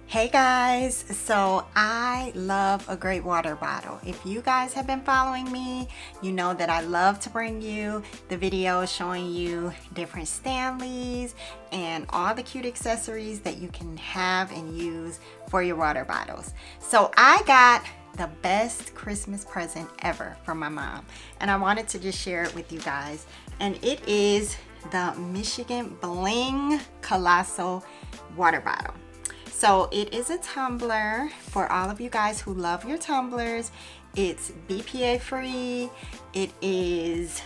Hey guys, so I love a great water bottle. If you guys have been following me, you know that I love to bring you the videos showing you different Stanleys and all the cute accessories that you can have and use for your water bottles. So I got the best Christmas present ever from my mom, and I wanted to just share it with you guys. And it is the Michigan Bling Colossal water bottle. So it is a tumbler for all of you guys who love your tumblers. It's BPA free. It is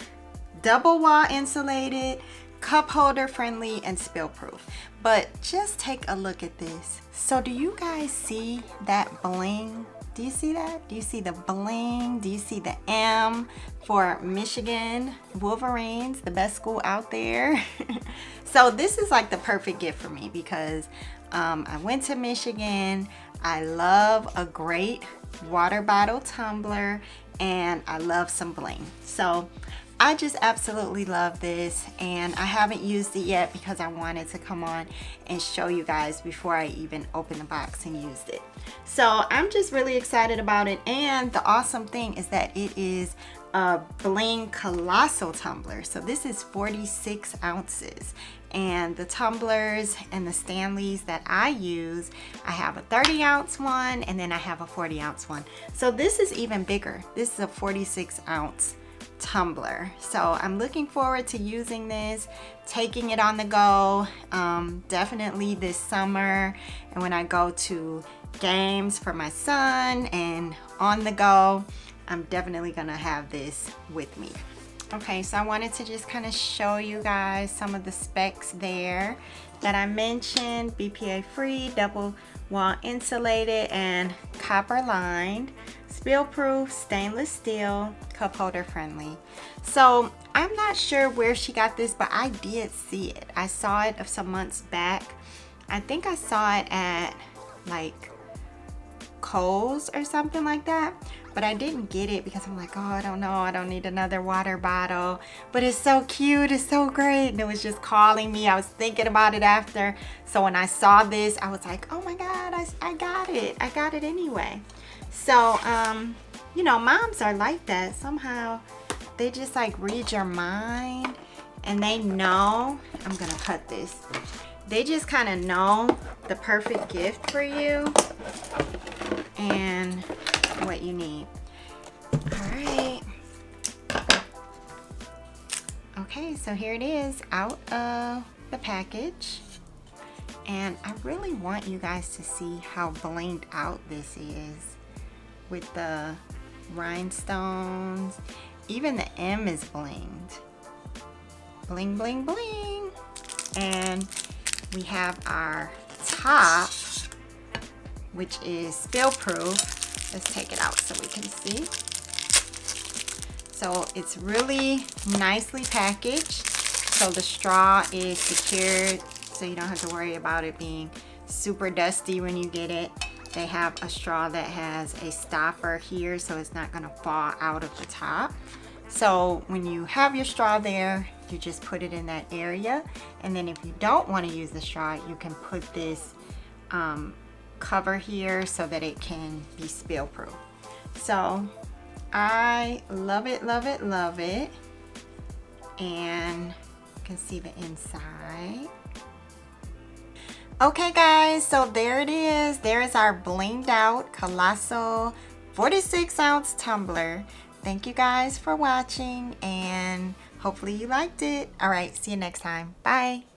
double wall insulated, cup holder friendly, and spill proof. But just take a look at this. So do you guys see that bling? Do you see that? Do you see the bling? Do you see the M for Michigan Wolverines, the best school out there? So this is like the perfect gift for me because I went to Michigan. I love a great water bottle tumbler and I love some bling. So I just absolutely love this, and I haven't used it yet because I wanted to come on and show you guys before I even opened the box and used it. So I'm just really excited about it, and the awesome thing is that it is a Bling Colossal tumbler. So this is 46 ounces, and the tumblers and the Stanleys that I use, I have a 30 ounce one and then I have a 40 ounce one. So this is even bigger. This is a 46 ounce tumbler. So I'm looking forward to using this, taking it on the go, definitely this summer, and when I go to games for my son and on the go, I'm definitely gonna have this with me. Okay, so I wanted to just kind of show you guys some of the specs there that I mentioned. BPA free, double wall insulated, and copper lined, spill proof, stainless steel, cup holder friendly. So I'm not sure where she got this, but I did see it. I saw it some months back. I think I saw it at like Kohl's or something like that, but I didn't get it because I'm like, oh, I don't know, I don't need another water bottle, but it's so cute, it's so great, and it was just calling me. I was thinking about it after, so when I saw this, I was like, oh my god, I got it anyway. So you know, moms are like that. Somehow they just like read your mind, and they know, I'm gonna cut this, they just kind of know the perfect gift for you and what you need. All right. Okay, so here it is out of the package. And I really want you guys to see how blinged out this is with the rhinestones. Even the M is blinged. Bling, bling, bling. And we have our top, which is spill proof. Let's take it out so we can see. So it's really nicely packaged. So the straw is secured, so you don't have to worry about it being super dusty when you get it. They have a straw that has a stopper here, so it's not gonna fall out of the top. So when you have your straw there, you just put it in that area. And then if you don't want to use the straw, you can put this cover here so that it can be spill proof. So I love it, love it, love it. And you can see the inside. Okay guys, so there it is. There is our blinged out Colossal 46 ounce tumbler. Thank you guys for watching, and hopefully you liked it. All right, see you next time. Bye.